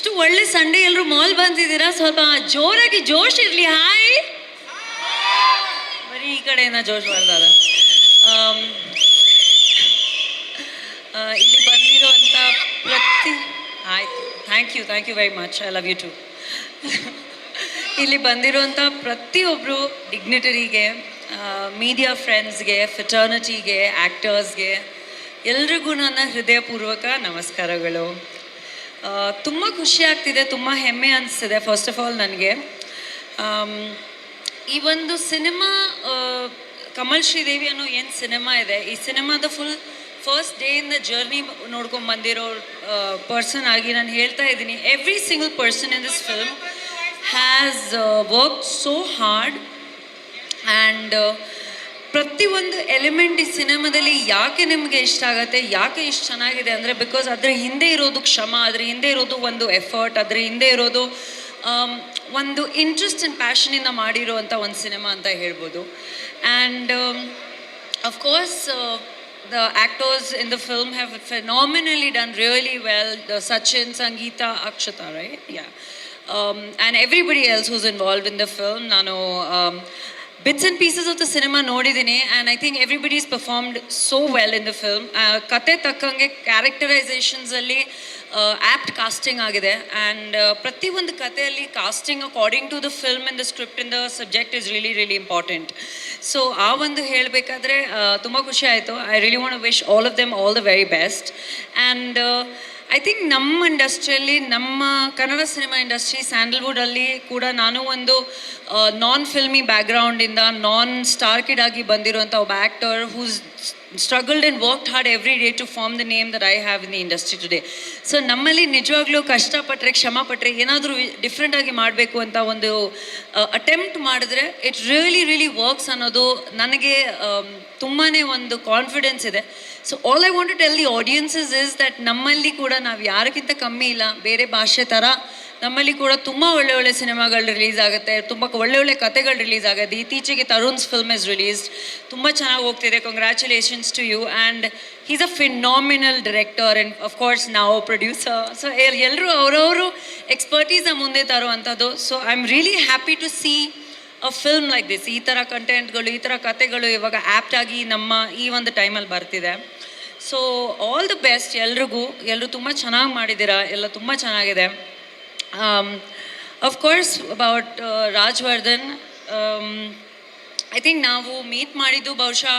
ಇಷ್ಟು ಒಳ್ಳೆ ಸಂಡೇ ಎಲ್ಲರೂ ಮಾಲ್ ಬಂದಿದ್ದೀರಾ, ಸ್ವಲ್ಪ ಜೋರಾಗಿ ಜೋಶ್ ಇರಲಿ. ಹಾಯ್, ಬರೀ ಈ ಕಡೆಯಿಂದ ಜೋಶ್ ಮಾಡ್ದಾಗ ಇಲ್ಲಿ ಬಂದಿರುವಂಥ ಆಯ್ತು, thank you very much, I love you too. ಇಲ್ಲಿ ಬಂದಿರುವಂಥ ಪ್ರತಿಯೊಬ್ಬರು ಡಿಗ್ನಿಟರಿಗೆ, ಮೀಡಿಯಾ ಫ್ರೆಂಡ್ಸ್ಗೆ, ಫೆಟರ್ನಿಟಿಗೆ, ಆ್ಯಕ್ಟರ್ಸ್ಗೆ ಎಲ್ರಿಗೂ ನನ್ನ ಹೃದಯಪೂರ್ವಕ ನಮಸ್ಕಾರಗಳು. ತುಂಬ ಖುಷಿ ಆಗ್ತಿದೆ, ತುಂಬ ಹೆಮ್ಮೆ ಅನಿಸ್ತಿದೆ. ಫಸ್ಟ್ ಆಫ್ ಆಲ್ ನನಗೆ ಈ ಒಂದು ಸಿನಿಮಾ ಕಮಲ್ ಶ್ರೀದೇವಿ ಅನ್ನೋ ಏನು ಸಿನಿಮಾ ಇದೆ, ಈ ಸಿನಿಮಾದ first day in the journey ನೋಡ್ಕೊಂಡು ಬಂದಿರೋ ಪರ್ಸನ್ ಆಗಿ ನಾನು ಹೇಳ್ತಾ ಇದ್ದೀನಿ, every single person in this film has work so hard. And ಪ್ರತಿಯೊಂದು ಎಲಿಮೆಂಟ್ ಈ ಸಿನಿಮಾದಲ್ಲಿ ಯಾಕೆ ನಿಮಗೆ ಇಷ್ಟ ಆಗುತ್ತೆ, ಯಾಕೆ ಇಷ್ಟು ಚೆನ್ನಾಗಿದೆ ಅಂದರೆ ಬಿಕಾಸ್ ಅದರ ಹಿಂದೆ ಇರೋದು ಶ್ರಮ, ಅದರ ಹಿಂದೆ ಇರೋದು ಒಂದು ಎಫರ್ಟ್, ಅದರ ಹಿಂದೆ ಇರೋದು ಒಂದು ಇಂಟ್ರೆಸ್ಟ್ ಆ್ಯಂಡ್ ಪ್ಯಾಷನಿಂದ ಮಾಡಿರುವಂಥ ಒಂದು ಸಿನಿಮಾ ಅಂತ ಹೇಳ್ಬೋದು. And of course the actors in the film have phenomenally done really well. Sachin, Sangeeta, Akshata, right? Yeah. And everybody else who's involved in the film. Nanu bits and pieces of the cinema nodidine, and I think everybody's performed so well in the film. Kate takkange characterizations alli apt casting agide, and prati ಒಂದು ಕಥೆಯಲ್ಲಿ casting according to the film and the script and the subject is really important. So ಆ ಒಂದು ಹೇಳಬೇಕಾದ್ರೆ ತುಂಬ ಖುಷಿ ಆಯಿತು. I really want to wish all of them all the very best. And I think ನಮ್ಮ ಇಂಡಸ್ಟ್ರಿಯಲ್ಲಿ, ನಮ್ಮ ಕನ್ನಡ ಸಿನಿಮಾ ಇಂಡಸ್ಟ್ರಿ ಸ್ಯಾಂಡಲ್ವುಡಲ್ಲಿ ಕೂಡ ನಾನು ಒಂದು ನಾನ್ ಫಿಲ್ಮಿ ಬ್ಯಾಕ್ಗ್ರೌಂಡಿಂದ ನಾನ್ ಸ್ಟಾರ್ ಕಿಡ್ ಆಗಿ ಬಂದಿರುವಂಥ ಒಬ್ಬ actor whose struggled and worked hard every day to form the name that I have in the industry today. So ನಮ್ಮಲ್ಲಿ ನಿಜವಾಗ್ಲೂ ಕಷ್ಟಪಟ್ಟರೆ, ಶ್ರಮಪಟ್ಟರೆ, ಏನಾದರೂ ಡಿಫ್ರೆಂಟಾಗಿ ಮಾಡಬೇಕು ಅಂತ ಒಂದು ಅಟೆಂಪ್ಟ್ ಮಾಡಿದ್ರೆ ಇಟ್ ರಿಯಲಿ ವರ್ಕ್ಸ್ ಅನ್ನೋದು ನನಗೆ ತುಂಬಾ ಒಂದು ಕಾನ್ಫಿಡೆನ್ಸ್ ಇದೆ. So all I want to tell the audiences is that ನಮ್ಮಲ್ಲಿ ಕೂಡ ನಾವು ಯಾರಿಗಿಂತ ಕಮ್ಮಿ ಇಲ್ಲ. ಬೇರೆ ಭಾಷೆ ಥರ ನಮ್ಮಲ್ಲಿ ಕೂಡ ತುಂಬ ಒಳ್ಳೆ ಸಿನಿಮಾಗಳು ರಿಲೀಸ್ ಆಗುತ್ತೆ, ತುಂಬ ಒಳ್ಳೆ ಕಥೆಗಳು ರಿಲೀಸ್ ಆಗುತ್ತೆ. ಇತ್ತೀಚೆಗೆ ತರುಣ್ಸ್ ಫಿಲ್ಮ್ ಇಸ್ ರಿಲೀಸ್ಡ್, ತುಂಬ ಚೆನ್ನಾಗಿ ಹೋಗ್ತಿದೆ. Congratulations to you. And he's a phenomenal director and of course ನಾವು ಪ್ರೊಡ್ಯೂಸರ್. ಸೊ ಎಲ್ಲರೂ ಅವರವರು ಎಕ್ಸ್ಪರ್ಟೀಸ್ನ ಮುಂದೆ ತರುವಂಥದ್ದು. So I am really happy to see a film like this. ಈ ಥರ ಕಂಟೆಂಟ್ಗಳು, ಈ ಥರ ಕಥೆಗಳು ಇವಾಗ ಆ್ಯಪ್ಟಾಗಿ ನಮ್ಮ ಈ ಒಂದು ಟೈಮಲ್ಲಿ ಬರ್ತಿದೆ. ಸೊ ಆಲ್ ದ ಬೆಸ್ಟ್ ಎಲ್ರಿಗೂ. ಎಲ್ಲರೂ ತುಂಬ ಚೆನ್ನಾಗಿ ಮಾಡಿದ್ದೀರಾ, ಎಲ್ಲ ತುಂಬ ಚೆನ್ನಾಗಿದೆ. Of course, about Rajwardhan, I think ನಾವು ಮೀಟ್ ಮಾಡಿದ್ದು ಬಹುಶಃ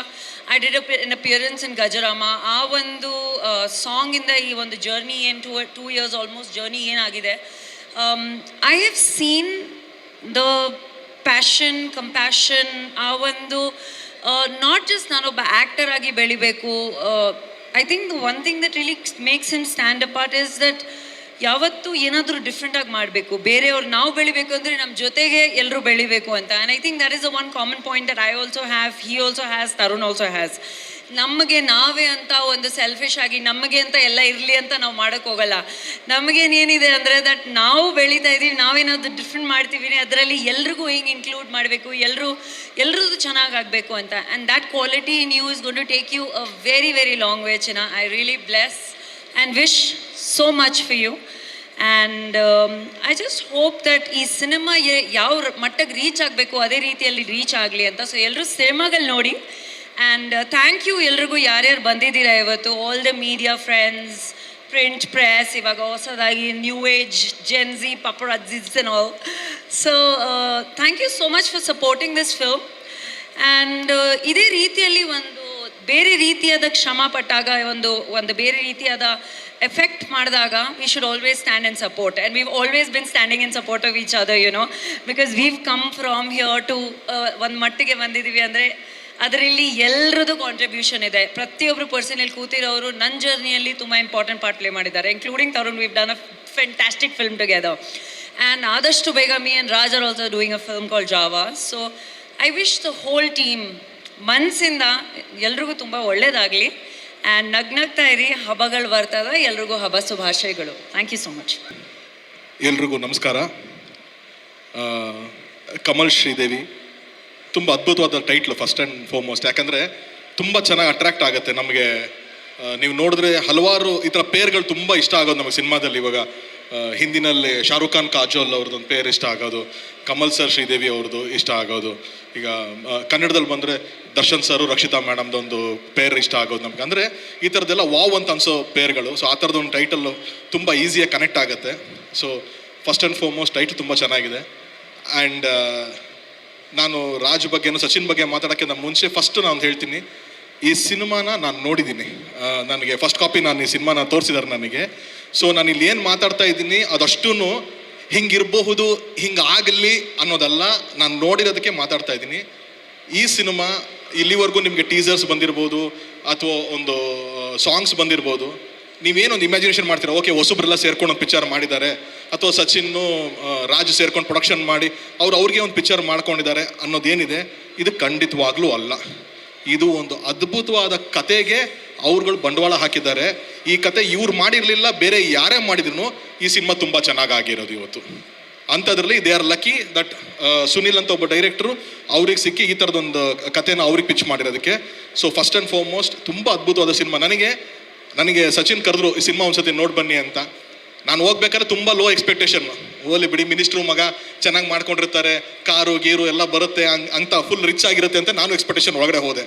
I did an appearance in Gajarama. ಆ ಒಂದು ಸಾಂಗಿಂದ ಈ ಒಂದು ಜರ್ನಿ ಏನು 2 years ಆಲ್ಮೋಸ್ಟ್ ಜರ್ನಿ ಏನಾಗಿದೆ, I have seen the passion, compassion. ಆ ಒಂದು ನಾಟ್ ಜಸ್ಟ್ ನಾನೊಬ್ಬ ಆ್ಯಕ್ಟರ್ ಆಗಿ ಬೆಳಿಬೇಕು. I think the one thing that really makes him stand apart is that ಯಾವತ್ತೂ ಏನಾದರೂ ಡಿಫ್ರೆಂಟಾಗಿ ಮಾಡಬೇಕು. ಬೇರೆಯವ್ರು ನಾವು ಬೆಳಿಬೇಕು ಅಂದರೆ ನಮ್ಮ ಜೊತೆಗೆ ಎಲ್ಲರೂ ಬೆಳಿಬೇಕು ಅಂತ. And I think that is a one common point that I also have, he also has, Tarun also has. ನಮಗೆ ನಾವೇ ಅಂತ ಒಂದು ಸೆಲ್ಫಿಶ್ ಆಗಿ ನಮಗೆ ಅಂತ ಎಲ್ಲ ಇರಲಿ ಅಂತ ನಾವು ಮಾಡೋಕ್ಕೋಗಲ್ಲ. ನಮಗೇನೇನಿದೆ ಅಂದರೆ ದಟ್ ನಾವು ಬೆಳೀತಾ ಇದ್ದೀವಿ, ನಾವೇನಾದ್ರು ಡಿಫ್ರೆಂಟ್ ಮಾಡ್ತೀವಿ, ಅದರಲ್ಲಿ ಎಲ್ರಿಗೂ ಹಿಂಗೆ ಇನ್ಕ್ಲೂಡ್ ಮಾಡಬೇಕು, ಎಲ್ಲರದ್ದು ಚೆನ್ನಾಗಾಗಬೇಕು ಅಂತ. And that quality in you is going to take you a very long way. ಚಿನ್ನ, I really bless and wish so much for you. And I just hope that ಈ ಸಿನಿಮಾ ಯಾವ ಮಟ್ಟಕ್ಕೆ ರೀಚ್ ಆಗಬೇಕು ಅದೇ ರೀತಿಯಲ್ಲಿ ರೀಚ್ ಆಗಲಿ ಅಂತ. So ಎಲ್ಲರೂ ಸಿನಿಮಾಗಳು ನೋಡಿ. ಆ್ಯಂಡ್ ಥ್ಯಾಂಕ್ ಯು ಎಲ್ರಿಗೂ, ಯಾರ್ಯಾರು ಬಂದಿದ್ದೀರಾ ಇವತ್ತು, all the media friends, print press, ಇವಾಗ ಹೊಸದಾಗಿ new age, Gen Z, paparazzis and all. So thank you so much for supporting this film. And ಇದೇ ರೀತಿಯಲ್ಲಿ ಒಂದು ಬೇರೆ ರೀತಿಯಾದ ಶ್ರಮ ಪಟ್ಟಾಗ, ಒಂದು ಬೇರೆ ರೀತಿಯಾದ ಎಫೆಕ್ಟ್ ಮಾಡಿದಾಗ we should always stand and support. And we've always been standing in support of each other, you know, because we've come from here to ಒಂದು ಮಟ್ಟಿಗೆ ಬಂದಿದ್ದೀವಿ ಅಂದರೆ ಅದರಲ್ಲಿ ಎಲ್ಲರದ್ದು ಕಾಂಟ್ರಿಬ್ಯೂಷನ್ ಇದೆ. ಪ್ರತಿಯೊಬ್ಬರು ಪರ್ಸನ್ ಇಲ್ಲಿ ಕೂತಿರೋರು ನನ್ನ ಜರ್ನಿಯಲ್ಲಿ ತುಂಬ ಇಂಪಾರ್ಟೆಂಟ್ ಪಾರ್ಟ್ ಪ್ಲೇ ಮಾಡಿದ್ದಾರೆ, including Tarun. View done a fantastic film together. And ಆದಷ್ಟು ಬೇಗ me and Raj are also doing a film called Java. So I wish the whole team ಮನಸ್ಸಿಂದ ಎಲ್ರಿಗೂ ತುಂಬ ಒಳ್ಳೆಯದಾಗಲಿ. ಆ್ಯಂಡ್ ನಗ್ನಗ್ತಾ ಇರಿ, ಹಬ್ಬಗಳು ಬರ್ತದೆ, ಎಲ್ರಿಗೂ ಹಬ್ಬ ಶುಭಾಶಯಗಳು. Thank you so much. ಎಲ್ರಿಗೂ ನಮಸ್ಕಾರ. ಕಮಲ್ ಶ್ರೀದೇವಿ ತುಂಬ ಅದ್ಭುತವಾದ ಟೈಟ್ಲು ಫಸ್ಟ್ ಆ್ಯಂಡ್ ಫಾರ್ಮೋಸ್ಟ್. ಯಾಕಂದರೆ ತುಂಬ ಚೆನ್ನಾಗಿ ಅಟ್ರಾಕ್ಟ್ ಆಗುತ್ತೆ ನಮಗೆ. ನೀವು ನೋಡಿದ್ರೆ ಹಲವಾರು ಈ ಥರ ಪೇರ್ಗಳು ತುಂಬ ಇಷ್ಟ ಆಗೋದು ನಮಗೆ ಸಿನಿಮಾದಲ್ಲಿ. ಇವಾಗ ಹಿಂದಿನಲ್ಲಿ ಶಾರುಖ್ ಖಾನ್ ಕಾಜೋಲ್ ಅವ್ರದ್ದೊಂದು ಪೇರ್ ಇಷ್ಟ ಆಗೋದು, ಕಮಲ್ ಸರ್ ಶ್ರೀದೇವಿ ಅವ್ರದ್ದು ಇಷ್ಟ ಆಗೋದು. ಈಗ ಕನ್ನಡದಲ್ಲಿ ಬಂದರೆ ದರ್ಶನ್ ಸರು ರಕ್ಷಿತಾ ಮೇಡಮ್ದೊಂದು ಪೇರ್ ಇಷ್ಟ ಆಗೋದು ನಮ್ಗೆ. ಅಂದರೆ ಈ ಥರದ್ದೆಲ್ಲ ವಾವ್ ಅಂತ ಅನಿಸೋ ಪೇರ್ಗಳು. ಸೊ ಆ ಥರದೊಂದು ಟೈಟಲ್ಲು ತುಂಬ ಈಸಿಯಾಗಿ ಕನೆಕ್ಟ್ ಆಗುತ್ತೆ. So first and foremost title ತುಂಬ ಚೆನ್ನಾಗಿದೆ. ಆ್ಯಂಡ್ ನಾನು ರಾಜ್ ಬಗ್ಗೆನೂ ಸಚಿನ್ ಬಗ್ಗೆ ಮಾತಾಡೋಕ್ಕಿಂತ ಮುಂಚೆ ಫಸ್ಟ್ ನಾನು ಹೇಳ್ತೀನಿ, ಈ ಸಿನಿಮಾನ ನಾನು ನೋಡಿದ್ದೀನಿ. ನನಗೆ ಫಸ್ಟ್ ಕಾಪಿ ನಾನು ಈ ಸಿನಿಮಾನ ತೋರಿಸಿದ್ದಾರೆ ನನಗೆ. ಸೊ ನಾನು ಇಲ್ಲಿ ಏನು ಮಾತಾಡ್ತಾ ಇದ್ದೀನಿ ಅದಷ್ಟೂ ಹಿಂಗಿರಬಹುದು, ಹಿಂಗಾಗಲಿ ಅನ್ನೋದಲ್ಲ, ನಾನು ನೋಡಿರೋದಕ್ಕೆ ಮಾತಾಡ್ತಾ ಇದ್ದೀನಿ. ಈ ಸಿನಿಮಾ ಇಲ್ಲಿವರೆಗೂ ನಿಮಗೆ ಟೀಸರ್ಸ್ ಬಂದಿರ್ಬೋದು ಅಥವಾ ಒಂದು ಸಾಂಗ್ಸ್ ಬಂದಿರ್ಬೋದು. ನೀವೇನೊಂದು ಇಮ್ಯಾಜಿನೇಷನ್ ಮಾಡ್ತೀರಾ, ಓಕೆ ಹೊಸಬ್ರೆಲ್ಲ ಸೇರ್ಕೊಂಡು ಒಂದು ಪಿಕ್ಚರ್ ಮಾಡಿದ್ದಾರೆ, ಅಥವಾ ಸಚಿನ್ನು ರಾಜ್ ಸೇರ್ಕೊಂಡು ಪ್ರೊಡಕ್ಷನ್ ಮಾಡಿ ಅವ್ರಿಗೆ ಒಂದು ಪಿಕ್ಚರ್ ಮಾಡ್ಕೊಂಡಿದ್ದಾರೆ ಅನ್ನೋದೇನಿದೆ, ಇದು ಖಂಡಿತವಾಗ್ಲೂ ಅಲ್ಲ. ಇದು ಒಂದು ಅದ್ಭುತವಾದ ಕತೆಗೆ ಅವ್ರುಗಳು ಬಂಡವಾಳ ಹಾಕಿದ್ದಾರೆ. ಈ ಕತೆ ಇವ್ರು ಮಾಡಿರಲಿಲ್ಲ, ಬೇರೆ ಯಾರೇ ಮಾಡಿದ್ರು ಈ ಸಿನಿಮಾ ತುಂಬ ಚೆನ್ನಾಗಿರೋದು ಇವತ್ತು. ಅಂಥದ್ರಲ್ಲಿ they are lucky that Sunil ಅಂತ ಒಬ್ಬ ಡೈರೆಕ್ಟ್ರು ಅವ್ರಿಗೆ ಸಿಕ್ಕಿ ಈ ಥರದೊಂದು ಕತೆನ ಅವ್ರಿಗೆ ಪಿಚ್ ಮಾಡಿರೋದಕ್ಕೆ. ಸೊ ಫಸ್ಟ್ ಆ್ಯಂಡ್ ಫಾರ್ಮೋಸ್ಟ್ ತುಂಬ ಅದ್ಭುತವಾದ ಸಿನಿಮಾ. ನನಗೆ ಸಚಿನ್ ಕರೆದ್ರು ಈ ಸಿನಿಮಾ ಒಂದ್ಸತಿ ನೋಡಿ ಬನ್ನಿ ಅಂತ. ನಾನು ಹೋಗ್ಬೇಕಾದ್ರೆ ತುಂಬ ಲೋ ಎಕ್ಸ್ಪೆಕ್ಟೇಷನ್, ಓಲಿ ಬಿಡಿ ಮಿನಿಸ್ಟ್ರು ಮಗ ಚೆನ್ನಾಗಿ ಮಾಡ್ಕೊಂಡಿರ್ತಾರೆ, ಕಾರು ಗೀರು ಎಲ್ಲ ಬರುತ್ತೆ ಅಂತ ಫುಲ್ ರಿಚ್ ಆಗಿರುತ್ತೆ ಅಂತ ನಾನು ಎಕ್ಸ್ಪೆಕ್ಟೇಷನ್ ಒಳಗಡೆ ಹೋದೆ.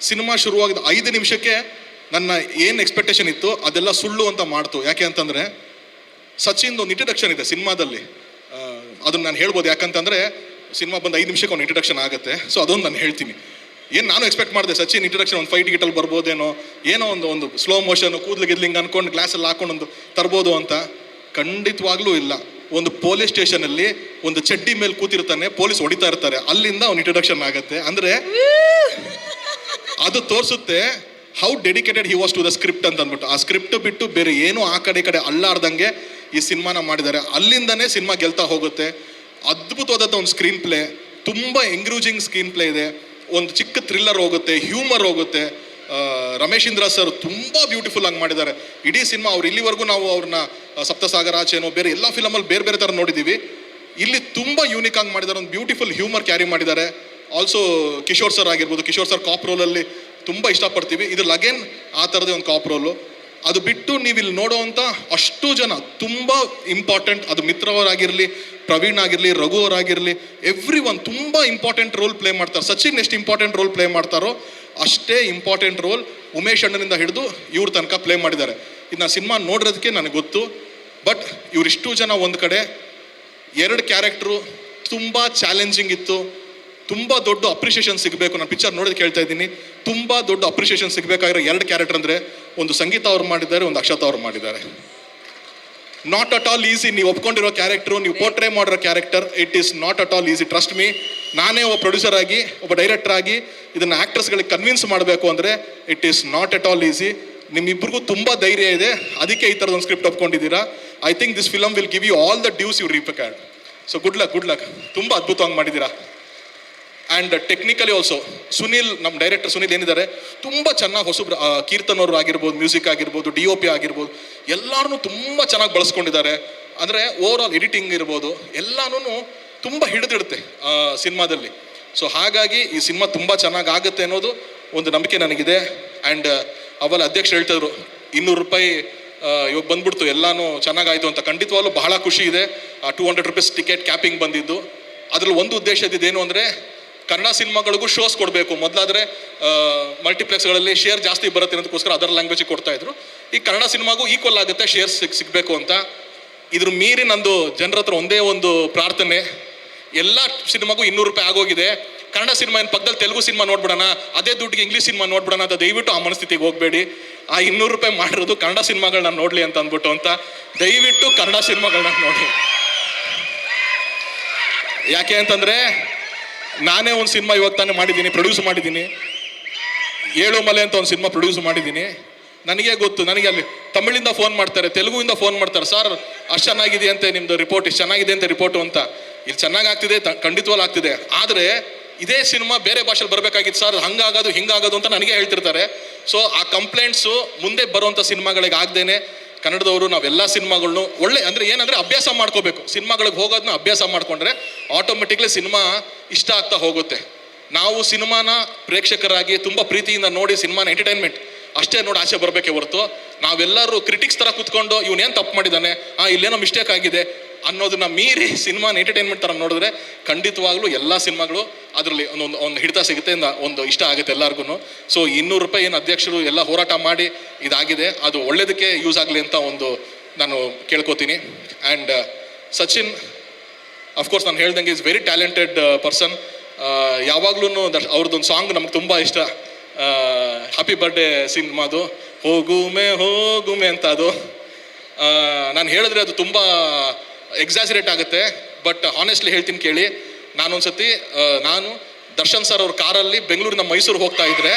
ಸಿನಿಮಾ ಶುರುವಾಗಿದ್ದ 5 ನಿಮಿಷಕ್ಕೆ ನನ್ನ ಏನು ಎಕ್ಸ್ಪೆಕ್ಟೇಷನ್ ಇತ್ತು ಅದೆಲ್ಲ ಸುಳ್ಳು ಅಂತ ಮಾಡ್ತು. ಯಾಕೆ ಅಂತಂದರೆ ಸಚಿನ್ದು ಒಂದು ಇಂಟ್ರಡಕ್ಷನ್ ಇದೆ ಸಿನಿಮಾದಲ್ಲಿ, ಅದನ್ನು ನಾನು ಹೇಳ್ಬೋದು. ಯಾಕಂತಂದರೆ ಸಿನಿಮಾ ಬಂದು 5 ನಿಮಿಷಕ್ಕೆ ಒಂದು ಇಂಟ್ರಡಕ್ಷನ್ ಆಗುತ್ತೆ. ಸೊ ಅದೊಂದು ನಾನು ಹೇಳ್ತೀನಿ. ಏನು ನಾನು ಎಕ್ಸ್ಪೆಕ್ಟ್ ಮಾಡಿದೆ, ಸಚಿನ್ ಇಂಟ್ರಡಕ್ಷನ್ ಒಂದು ಫೈಟ್ ಗಿಟಲ್ಲಿ ಬರ್ಬೋದೇನೋ, ಏನೋ ಒಂದು ಸ್ಲೋ ಮೋಷನ್ ಕೂದಲು ಗಿದ್ಲಿಂಗ್ ಅನ್ಕೊಂಡು ಗ್ಲಾಸಲ್ಲಿ ಹಾಕೊಂಡು ಒಂದು ತರ್ಬೋದು ಅಂತ. ಖಂಡಿತವಾಗ್ಲೂ ಇಲ್ಲ. ಒಂದು ಪೊಲೀಸ್ ಸ್ಟೇಷನಲ್ಲಿ ಒಂದು ಚಡ್ಡಿ ಮೇಲೆ ಕೂತಿರ್ತಾನೆ, ಪೊಲೀಸ್ ಹೊಡಿತಾ ಇರ್ತಾರೆ, ಅಲ್ಲಿಂದ ಅವ್ನು ಇಂಟ್ರಡಕ್ಷನ್ ಆಗುತ್ತೆ. ಅಂದರೆ ಅದು ತೋರಿಸುತ್ತೆ how dedicated he was to the script ಅಂತ ಅಂದ್ಬಿಟ್ಟು. ಆ ಸ್ಕ್ರಿಪ್ಟ್ ಬಿಟ್ಟು ಬೇರೆ ಏನೂ ಆ ಕಡೆ ಅಲ್ಲಾಡ್ದಂಗೆ ಈ ಸಿನಿಮಾನ ಮಾಡಿದ್ದಾರೆ. ಅಲ್ಲಿಂದನೇ ಸಿನಿಮಾ ಗೆಲ್ತಾ ಹೋಗುತ್ತೆ. ಅದ್ಭುತವಾದಂಥ ಒಂದು ಸ್ಕ್ರೀನ್ ಪ್ಲೇ, ತುಂಬ ಎಂಗ್ರೂಜಿಂಗ್ ಸ್ಕ್ರೀನ್ ಪ್ಲೇ ಇದೆ. ಒಂದು ಚಿಕ್ಕ ಥ್ರಿಲ್ಲರ್ ಹೋಗುತ್ತೆ, ಹ್ಯೂಮರ್ ಹೋಗುತ್ತೆ. ರಮೇಶ್ ಇಂದ್ರ ಸರ್ ತುಂಬ ಬ್ಯೂಟಿಫುಲ್ ಆಗಿ ಮಾಡಿದ್ದಾರೆ ಇಡೀ ಸಿನಿಮಾ. ಅವ್ರು ಇಲ್ಲಿವರೆಗೂ ನಾವು ಅವ್ರನ್ನ ಸಪ್ತಸಾಗರ ಆಚೆನೋ ಬೇರೆ ಎಲ್ಲ ಫಿಲಮಲ್ಲಿ ಬೇರೆ ಥರ ನೋಡಿದ್ದೀವಿ. ಇಲ್ಲಿ ತುಂಬ ಯೂನಿಕ್ ಆಗಿ ಮಾಡಿದ್ದಾರೆ, ಒಂದು ಬ್ಯೂಟಿಫುಲ್ ಹ್ಯೂಮರ್ ಕ್ಯಾರಿ ಮಾಡಿದ್ದಾರೆ. ಆಲ್ಸೋ ಕಿಶೋರ್ ಸರ್ ಆಗಿರ್ಬೋದು, ಕಿಶೋರ್ ಸರ್ ಕಾಪ್ ರೋಲಲ್ಲಿ ತುಂಬ ಇಷ್ಟಪಡ್ತೀವಿ. ಇದ್ರಲ್ಲಿ ಅಗೇನ್ ಆ ಥರದೇ ಒಂದು ಕಾಪ್ ರೋಲು. ಅದು ಬಿಟ್ಟು ನೀವು ಇಲ್ಲಿ ನೋಡೋವಂಥ ಅಷ್ಟು ಜನ ತುಂಬ ಇಂಪಾರ್ಟೆಂಟ್, ಅದು ಮಿತ್ರವರಾಗಿರಲಿ, ಪ್ರವೀಣ್ ಆಗಿರಲಿ, ರಘು ಅವರಾಗಿರಲಿ, ಎವ್ರಿ ಒನ್ ತುಂಬ ಇಂಪಾರ್ಟೆಂಟ್ ರೋಲ್ ಪ್ಲೇ ಮಾಡ್ತಾರೆ. ಸಚಿನ್ ಎಷ್ಟು ಇಂಪಾರ್ಟೆಂಟ್ ರೋಲ್ ಪ್ಲೇ ಮಾಡ್ತಾರೋ ಅಷ್ಟೇ ಇಂಪಾರ್ಟೆಂಟ್ ರೋಲ್ ಉಮೇಶ್ ಅಣ್ಣನಿಂದ ಹಿಡಿದು ಇವ್ರ ತನಕ ಪ್ಲೇ ಮಾಡಿದ್ದಾರೆ. ಇದನ್ನ ಸಿನಿಮಾ ನೋಡಿರೋದಕ್ಕೆ ನನಗೆ ಗೊತ್ತು. ಬಟ್ ಇವರಿಷ್ಟು ಜನ ಒಂದು ಕಡೆ, 2 ಕ್ಯಾರೆಕ್ಟ್ರು ತುಂಬ ಚಾಲೆಂಜಿಂಗ್ ಇತ್ತು. ತುಂಬ ದೊಡ್ಡ ಅಪ್ರಿಷಿಯೇಷನ್ ಸಿಗಬೇಕು. ನಾನು ಪಿಕ್ಚರ್ ನೋಡೋದಕ್ಕೆ ಹೇಳ್ತಾ ಇದ್ದೀನಿ, ತುಂಬ ದೊಡ್ಡ ಅಪ್ರಿಷಿಯೇಷನ್ ಸಿಗಬೇಕಾಗಿರೋ 2 ಕ್ಯಾರೆಕ್ಟರ್ ಅಂದರೆ ಒಂದು ಸಂಗೀತ ಅವ್ರು ಮಾಡಿದ್ದಾರೆ, ಒಂದು ಅಕ್ಷತಾ ಅವ್ರು ಮಾಡಿದ್ದಾರೆ. Not at all easy. ನೀವು ಒಪ್ಕೊಂಡಿರೋ ಕ್ಯಾರೆಕ್ಟ್ರು, ನೀವು ಪೋರ್ಟ್ರೇ ಮಾಡಿರೋ character, it is not at all easy. Trust me. ನಾನೇ ಒಬ್ಬ ಪ್ರೊಡ್ಯೂಸರ್ ಆಗಿ, ಒಬ್ಬ ಡೈರೆಕ್ಟರ್ ಆಗಿ ಇದನ್ನು ಆ್ಯಕ್ಟರ್ಸ್ಗಳಿಗೆ ಕನ್ವಿನ್ಸ್ ಮಾಡಬೇಕು ಅಂದರೆ it is not at all easy. ನಿಮ್ಮಿಬ್ಬರಿಗೂ ತುಂಬ ಧೈರ್ಯ ಇದೆ, ಅದಕ್ಕೆ ಈ ಥರದೊಂದು ಸ್ಕ್ರಿಪ್ಟ್ ಒಪ್ಕೊಂಡಿದ್ದೀರಾ. I think this film will give you all the dues you required. So good luck. ತುಂಬ ಅದ್ಭುತವಾಗಿ ಮಾಡಿದ್ದೀರಾ. ಆ್ಯಂಡ್ ಟೆಕ್ನಿಕಲಿ ಆಲ್ಸೋ ಸುನಿಲ್, ನಮ್ಮ ಡೈರೆಕ್ಟರ್ ಸುನಿಲ್ ಏನಿದ್ದಾರೆ, ತುಂಬ ಚೆನ್ನಾಗಿ ಹೊಸಬ್ರು, ಕೀರ್ತನ್ ಅವರು ಆಗಿರ್ಬೋದು, ಮ್ಯೂಸಿಕ್ ಆಗಿರ್ಬೋದು, DOP ಆಗಿರ್ಬೋದು, ಎಲ್ಲರೂ ತುಂಬ ಚೆನ್ನಾಗಿ ಬಳಸ್ಕೊಂಡಿದ್ದಾರೆ. ಅಂದರೆ ಓವರ್ ಆಲ್ ಎಡಿಟಿಂಗ್ ಇರ್ಬೋದು, ಎಲ್ಲನೂ ತುಂಬ ಹಿಡಿದಿಡುತ್ತೆ ಸಿನಿಮಾದಲ್ಲಿ. ಸೊ ಹಾಗಾಗಿ ಈ ಸಿನಿಮಾ ತುಂಬ ಚೆನ್ನಾಗಿ ಆಗುತ್ತೆ ಅನ್ನೋದು ಒಂದು ನಂಬಿಕೆ ನನಗಿದೆ. ಆ್ಯಂಡ್ ಅವಲ್ಲ ಅಧ್ಯಕ್ಷರು ಹೇಳ್ತಿದ್ರು ₹200 ಇವಾಗ ಬಂದ್ಬಿಡ್ತು, ಎಲ್ಲನೂ ಚೆನ್ನಾಗಾಯಿತು ಅಂತ. ಖಂಡಿತವಾಗ್ಲೂ ಬಹಳ ಖುಷಿ ಇದೆ. ₹200 ಟಿಕೆಟ್ ಕ್ಯಾಪಿಂಗ್ ಬಂದಿದ್ದು. ಅದರಲ್ಲಿ ಒಂದು ಉದ್ದೇಶ ಇದ್ದಿದ್ದೇನು ಅಂದರೆ ಕನ್ನಡ ಸಿನಿಮಾಗಳಿಗೂ ಶೋಸ್ ಕೊಡಬೇಕು. ಮೊದಲಾದರೆ ಮಲ್ಟಿಪ್ಲೆಕ್ಸ್ಗಳಲ್ಲಿ ಶೇರ್ ಜಾಸ್ತಿ ಬರುತ್ತೆ ಅನ್ನೋದಕ್ಕೋಸ್ಕರ ಅದರ್ ಲ್ಯಾಂಗ್ವೇಜಿಗೆ ಕೊಡ್ತಾಯಿದ್ರು. ಈ ಕನ್ನಡ ಸಿನಿಮಾಗೂ ಈಕ್ವಲ್ ಆಗುತ್ತೆ, ಶೇರ್ ಸಿಗಬೇಕು ಅಂತ. ಇದ್ರ ಮೀರಿ ನಂದು ಜನರ ಹತ್ರ ಒಂದೇ ಒಂದು ಪ್ರಾರ್ಥನೆ, ಎಲ್ಲ ಸಿನಿಮಾಗೂ ₹200 ಆಗೋಗಿದೆ. ಕನ್ನಡ ಸಿನಿಮಾ ಏನು ಪಕ್ಕದಲ್ಲಿ ತೆಲುಗು ಸಿನಿಮಾ ನೋಡ್ಬಿಡೋಣ, ಅದೇ ದುಡ್ಡಿಗೆ ಇಂಗ್ಲೀಷ್ ಸಿನಿಮಾ ನೋಡ್ಬಿಡೋಣ ಅಂತ ದಯವಿಟ್ಟು ಆ ಮನಸ್ಥಿತಿಗೆ ಹೋಗಬೇಡಿ. ಆ ₹200 ಮಾಡಿರೋದು ಕನ್ನಡ ಸಿನಿಮಾಗಳನ್ನ ನೋಡಲಿ ಅಂತ ಅಂದ್ಬಿಟ್ಟು ಅಂತ. ದಯವಿಟ್ಟು ಕನ್ನಡ ಸಿನಿಮಾಗಳನ್ನ ನೋಡಿ. ಯಾಕೆ ಅಂತಂದರೆ ನಾನೇ ಒಂದು ಸಿನಿಮಾ ಇವಾಗ ತಾನೇ ಮಾಡಿದ್ದೀನಿ, ಪ್ರೊಡ್ಯೂಸ್ ಮಾಡಿದ್ದೀನಿ. 7 ಮಲೆ ಅಂತ ಒಂದು ಸಿನಿಮಾ ಪ್ರೊಡ್ಯೂಸ್ ಮಾಡಿದ್ದೀನಿ. ನನಗೆ ಗೊತ್ತು, ನನಗೆ ಅಲ್ಲಿ ತಮಿಳಿಂದ ಫೋನ್ ಮಾಡ್ತಾರೆ, ತೆಲುಗುವಿಂದ ಫೋನ್ ಮಾಡ್ತಾರೆ, ಸರ್ ಅಷ್ಟು ಚೆನ್ನಾಗಿದೆ ಅಂತೆ ನಿಮ್ಮದು ರಿಪೋರ್ಟ್, ಇಷ್ಟು ಚೆನ್ನಾಗಿದೆ ಅಂತ ರಿಪೋರ್ಟು ಅಂತ. ಇಲ್ಲಿ ಚೆನ್ನಾಗಿ ಆಗ್ತಿದೆ, ಖಂಡಿತವಾಗ್ಲೂ ಆಗ್ತಿದೆ. ಆದರೆ ಇದೇ ಸಿನಿಮಾ ಬೇರೆ ಭಾಷೆಲಿ ಬರಬೇಕಾಗಿತ್ತು ಸರ್, ಹಂಗಾಗೋದು ಹಿಂಗಾಗೋದು ಅಂತ ನನಗೆ ಹೇಳ್ತಿರ್ತಾರೆ. ಸೊ ಆ ಕಂಪ್ಲೇಂಟ್ಸು ಮುಂದೆ ಬರುವಂಥ ಸಿನಿಮಾಗಳಿಗೆ ಆಗ್ದೇನೆ ಕನ್ನಡದವರು ನಾವೆಲ್ಲ ಸಿನಿಮಾಗಳ್ನು ಒಳ್ಳೆ ಅಂದರೆ ಏನಂದರೆ ಅಭ್ಯಾಸ ಮಾಡ್ಕೋಬೇಕು. ಸಿನಿಮಾಗಳಿಗೆ ಹೋಗೋದನ್ನ ಅಭ್ಯಾಸ ಮಾಡಿಕೊಂಡ್ರೆ ಆಟೋಮೆಟಿಕ್ಲಿ ಸಿನಿಮಾ ಇಷ್ಟ ಆಗ್ತಾ ಹೋಗುತ್ತೆ. ನಾವು ಸಿನಿಮಾನ ಪ್ರೇಕ್ಷಕರಾಗಿ ತುಂಬ ಪ್ರೀತಿಯಿಂದ ನೋಡಿ ಸಿನಿಮಾನ ಎಂಟರ್ಟೈನ್ಮೆಂಟ್ ಅಷ್ಟೇ ನೋಡಿ ಆಚೆ ಬರಬೇಕೆ ಹೊರತು ನಾವೆಲ್ಲರೂ ಕ್ರಿಟಿಕ್ಸ್ ಥರ ಕೂತ್ಕೊಂಡು ಇವನೇನು ತಪ್ಪು ಮಾಡಿದ್ದಾನೆ, ಇಲ್ಲೇನೋ ಮಿಸ್ಟೇಕ್ ಆಗಿದೆ ಅನ್ನೋದನ್ನ ಮೀರಿ ಸಿನಿಮಾನ ಎಂಟರ್ಟೈನ್ಮೆಂಟ್ ಥರ ನೋಡಿದ್ರೆ ಖಂಡಿತವಾಗ್ಲೂ ಎಲ್ಲ ಸಿನಿಮಾಗಳು ಅದರಲ್ಲಿ ಒಂದು ಹಿಡಿತ ಸಿಗುತ್ತೆ, ಒಂದು ಇಷ್ಟ ಆಗುತ್ತೆ ಎಲ್ಲರಿಗೂ. ಸೊ 200 ರೂಪಾಯಿ ಏನು ಅಧ್ಯಕ್ಷರು ಎಲ್ಲ ಹೋರಾಟ ಮಾಡಿ ಇದಾಗಿದೆ, ಅದು ಒಳ್ಳೇದಕ್ಕೆ ಯೂಸ್ ಆಗಲಿ ಅಂತ ಒಂದು ನಾನು ಕೇಳ್ಕೊತೀನಿ. ಆ್ಯಂಡ್ ಸಚಿನ್ ಅಫ್ಕೋರ್ಸ್ ನಾನು ಹೇಳ್ದಂಗೆ ಈಸ್ ವೆರಿ ಟ್ಯಾಲೆಂಟೆಡ್ ಪರ್ಸನ್. ಯಾವಾಗ್ಲೂ ಅವ್ರದ್ದೊಂದು ಸಾಂಗ್ ನಮ್ಗೆ ತುಂಬ ಇಷ್ಟ, ಹ್ಯಾಪಿ ಬರ್ಡೇ ಸಿನಿಮಾದು ಹೋಗುಮೆ ಅಂತ. ಅದು ನಾನು ಹೇಳಿದ್ರೆ ಅದು ತುಂಬ ಎಕ್ಸಾಸಿರೇಟ್ ಆಗುತ್ತೆ, ಬಟ್ ಹಾನೆಸ್ಟ್ಲಿ ಹೇಳ್ತೀನಿ ಕೇಳಿ. ನಾನೊಂದ್ಸತಿ ನಾನು ದರ್ಶನ್ ಸರ್ ಅವ್ರ ಕಾರಲ್ಲಿ ಬೆಂಗಳೂರಿನ ಮೈಸೂರು ಹೋಗ್ತಾ ಇದ್ರೆ,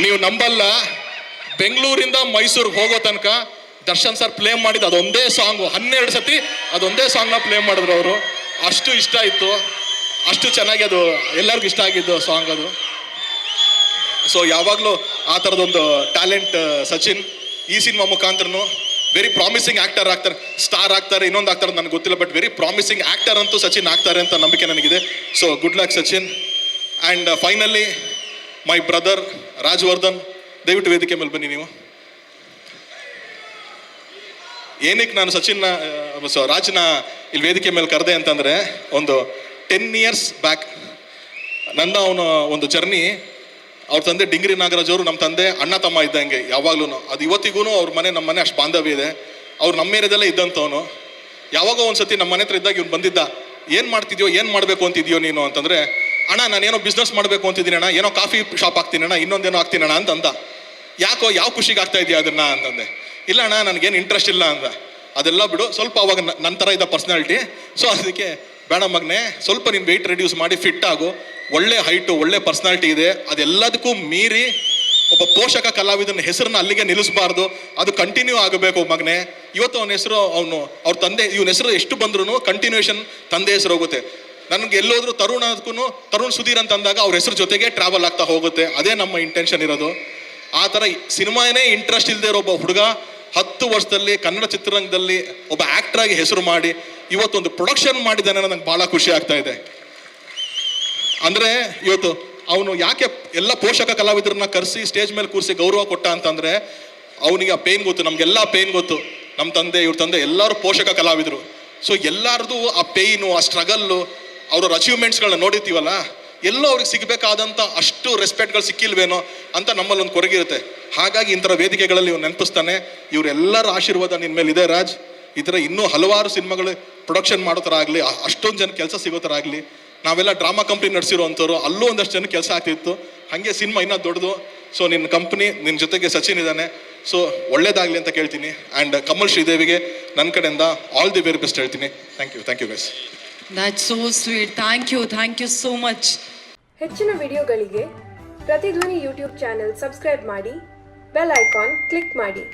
ನೀವು ನಂಬಲ್ಲ, ಬೆಂಗಳೂರಿಂದ ಮೈಸೂರಿಗೆ ಹೋಗೋ ತನಕ ದರ್ಶನ್ ಸರ್ ಪ್ಲೇ ಮಾಡಿದ್ದು ಅದೊಂದೇ ಸಾಂಗು 12 ಸತಿ ಅದೊಂದೇ ಸಾಂಗ್ನ ಪ್ಲೇ ಮಾಡಿದ್ರು ಅವರು. ಅಷ್ಟು ಇಷ್ಟ ಇತ್ತು, ಅಷ್ಟು ಚೆನ್ನಾಗಿ ಅದು ಎಲ್ಲರಿಗೂ ಇಷ್ಟ ಆಗಿದ್ದು ಸಾಂಗ್ ಅದು. ಸೊ ಯಾವಾಗಲೂ ಆ ಥರದೊಂದು ಟ್ಯಾಲೆಂಟ್ ಸಚಿನ್ ಈ ಸಿನಿಮಾ ಮುಖಾಂತರನು ವೆರಿ ಪ್ರಾಮಿಸಿಂಗ್ ಆ್ಯಕ್ಟರ್ ಆಗ್ತಾರೆ, ಸ್ಟಾರ್ ಆಗ್ತಾರೆ, ಇನ್ನೊಂದು ಆಗ್ತಾರೆ ನನಗೆ ಗೊತ್ತಿಲ್ಲ, ಬಟ್ ವೆರಿ ಪ್ರಾಮಿಸಿಂಗ್ ಆ್ಯಕ್ಟರ್ ಅಂತೂ ಸಚಿನ್ ಆಗ್ತಾರೆ ಅಂತ ನಂಬಿಕೆ ನನಗಿದೆ. So good luck Sachin. And finally my brother Rajavardhan, ದಯವಿಟ್ಟು ವೇದಿಕೆ ಮೇಲೆ ಬನ್ನಿ ನೀವು. ಏನಕ್ಕೆ ನಾನು ಸಚಿನ್ನ ರಾಜ್ನ ಇಲ್ಲಿ ವೇದಿಕೆ ಮೇಲೆ ಕರೆದೆ ಅಂತಂದರೆ, ಒಂದು 10 years ಬ್ಯಾಕ್ ನನ್ನ ಅವನ ಒಂದು ಜರ್ನಿ, ಅವ್ರ ತಂದೆ ಡಿಂಗ್ರಿ ನಾಗರಾಜ್ ಅವರು ನಮ್ಮ ತಂದೆ ಅಣ್ಣ ತಮ್ಮ ಇದ್ದಂಗೆ ಯಾವಾಗ್ಲೂ. ಅದು ಇವತ್ತಿಗೂ ಅವ್ರ ಮನೆ ನಮ್ಮ ಮನೆ ಅಷ್ಟು ಬಾಂಧವ್ಯ ಇದೆ. ಅವ್ರು ನಮ್ಮ ಏರಿಯಾದಲ್ಲೇ ಇದ್ದಂಥವನು. ಯಾವಾಗೋ ಒಂದ್ಸತಿ ನಮ್ಮ ಮನೆ ಹತ್ರ ಇದ್ದಾಗ ಇವ್ನು ಬಂದಿದ್ದ, ಏನು ಮಾಡ್ತಿದ್ಯೋ, ಏನು ಮಾಡಬೇಕು ಅಂತಿದ್ಯೋ ನೀನು ಅಂತಂದರೆ, ಅಣ್ಣ ನಾನೇನೋ ಬಿಸ್ನೆಸ್ ಮಾಡಬೇಕು ಅಂತಿದ್ದೀನಿ ಅಣ್ಣ, ಏನೋ ಕಾಫಿ ಶಾಪ್ ಹಾಕ್ತೀನಿ ಅಣ್ಣ, ಇನ್ನೊಂದೇನೋ ಹಾಕ್ತೀನಿ ಅಣ್ಣ ಅಂತಂದ. ಯಾಕೋ ಯಾವ ಖುಷಿಗೆ ಆಗ್ತಾ ಇದೆಯಾ ಅದನ್ನ ಅಂತಂದೆ. ಇಲ್ಲ ಅಣ್ಣ ನನಗೇನು ಇಂಟ್ರೆಸ್ಟ್ ಇಲ್ಲ ಅಂದ. ಅದೆಲ್ಲ ಬಿಡು, ಸ್ವಲ್ಪ ಅವಾಗ ನನ್ನ ಥರ ಇದ್ದ ಪರ್ಸ್ನಾಲಿಟಿ, ಸೊ ಅದಕ್ಕೆ ಬೇಡ ಮಗನೇ, ಸ್ವಲ್ಪ ನೀನು ವೆಯ್ಟ್ ರೆಡ್ಯೂಸ್ ಮಾಡಿ ಫಿಟ್ ಆಗು, ಒಳ್ಳೆ ಹೈಟು, ಒಳ್ಳೆ ಪರ್ಸ್ನಾಲಿಟಿ ಇದೆ, ಅದೆಲ್ಲದಕ್ಕೂ ಮೀರಿ ಒಬ್ಬ ಪೋಷಕ ಕಲಾವಿದನ ಹೆಸರನ್ನ ಅಲ್ಲಿಗೆ ನಿಲ್ಲಿಸಬಾರ್ದು, ಅದು ಕಂಟಿನ್ಯೂ ಆಗಬೇಕು ಮಗನೇ. ಇವತ್ತು ಅವನ ಹೆಸರು ಅವ್ರ ತಂದೆ ಇವನ ಹೆಸರು ಎಷ್ಟು ಬಂದ್ರೂ ಕಂಟಿನ್ಯೂಷನ್ ತಂದೆ ಹೆಸರು ಹೋಗುತ್ತೆ. ನನಗೆ ಎಲ್ಲೋದ್ರೂ ತರುಣ್ ಸುಧೀರ್ ಅಂತ ಅಂದಾಗ ಅವ್ರ ಹೆಸರು ಜೊತೆಗೆ ಟ್ರಾವೆಲ್ ಆಗ್ತಾ ಹೋಗುತ್ತೆ. ಅದೇ ನಮ್ಮ ಇಂಟೆನ್ಷನ್ ಇರೋದು. ಆ ಥರ ಸಿನಿಮಾನೇ ಇಂಟ್ರೆಸ್ಟ್ ಇಲ್ಲದೆ ಇರೋ ಒಬ್ಬ ಹುಡುಗ 10 ವರ್ಷದಲ್ಲಿ ಕನ್ನಡ ಚಿತ್ರರಂಗದಲ್ಲಿ ಒಬ್ಬ ಆ್ಯಕ್ಟರ್ ಆಗಿ ಹೆಸರು ಮಾಡಿ ಇವತ್ತೊಂದು ಪ್ರೊಡಕ್ಷನ್ ಮಾಡಿದ್ದಾನೆ, ನನಗೆ ಭಾಳ ಖುಷಿ ಆಗ್ತಾ ಇದೆ. ಅಂದರೆ ಇವತ್ತು ಅವನು ಯಾಕೆ ಎಲ್ಲ ಪೋಷಕ ಕಲಾವಿದರನ್ನ ಕರೆಸಿ ಸ್ಟೇಜ್ ಮೇಲೆ ಕೂರಿಸಿ ಗೌರವ ಕೊಟ್ಟ ಅಂತಂದರೆ, ಅವನಿಗೆ ಆ ಪೇನ್ ಗೊತ್ತು, ನಮಗೆಲ್ಲ ಪೇನ್ ಗೊತ್ತು. ನಮ್ಮ ತಂದೆ ಇವ್ರ ತಂದೆ ಎಲ್ಲರೂ ಪೋಷಕ ಕಲಾವಿದರು. ಸೊ ಎಲ್ಲರದು ಆ ಪೇಯ್ನು, ಆ ಸ್ಟ್ರಗಲ್ಲು, ಅವ್ರ ಅಚೀವ್ಮೆಂಟ್ಸ್ಗಳನ್ನ ನೋಡಿರ್ತೀವಲ್ಲ, ಎಲ್ಲೋ ಅವ್ರಿಗೆ ಸಿಗಬೇಕಾದಂಥ ಅಷ್ಟು ರೆಸ್ಪೆಕ್ಟ್ಗಳು ಸಿಕ್ಕಿಲ್ವೇನೋ ಅಂತ ನಮ್ಮಲ್ಲಿ ಒಂದು ಕೊರಗಿರುತ್ತೆ. ಹಾಗಾಗಿ ಇಂಥರ ವೇದಿಕೆಗಳಲ್ಲಿ ಇವ್ರು ನೆನಪಿಸ್ತಾನೆ. ಇವರೆಲ್ಲರ ಆಶೀರ್ವಾದ ನಿನ್ನ ಮೇಲೆ ಇದೆ ರಾಜ್. ಈ ಥರ ಇನ್ನೂ ಹಲವಾರು ಸಿನಿಮಾಗಳು ಪ್ರೊಡಕ್ಷನ್ ಮಾಡೋ ಥರ ಆಗಲಿ, ಅಷ್ಟೊಂದು ಜನ ಕೆಲಸ ಸಿಗೋ ಥರ ಆಗಲಿ. ನಾವೆಲ್ಲ ಡ್ರಾಮಾ ಕಂಪ್ನಿ ನಡೆಸಿರೋ ಅಂಥವ್ರು, ಅಲ್ಲೂ ಒಂದಷ್ಟು ಜನ ಕೆಲಸ ಆಗ್ತಿತ್ತು. ಹಾಗೆ ಸಿನಿಮಾ ಇನ್ನೂ ದೊಡ್ಡದು. ಸೊ ನಿನ್ನ ಕಂಪ್ನಿ, ನಿನ್ನ ಜೊತೆಗೆ ಸಚಿನ್ ಇದ್ದಾನೆ. ಸೊ ಒಳ್ಳೇದಾಗಲಿ ಅಂತ ಕೇಳ್ತೀನಿ. ಆ್ಯಂಡ್ ಕಮಲ್ ಶ್ರೀದೇವಿಗೆ ನನ್ನ ಕಡೆಯಿಂದ ಆಲ್ ದಿ ವೆರಿ ಬೆಸ್ಟ್ ಹೇಳ್ತೀನಿ. Thank you guys. That's so sweet. Thank you so much. ಹೆಚ್ಚಿನ ವಿಡಿಯೋಗಳಿಗೆ ಪ್ರತಿಧ್ವನಿ ಯೂಟ್ಯೂಬ್ ಚಾನೆಲ್ ಸಬ್ಸ್ಕ್ರೈಬ್ ಮಾಡಿ, ಬೆಲ್ ಐಕಾನ್ ಕ್ಲಿಕ್ ಮಾಡಿ.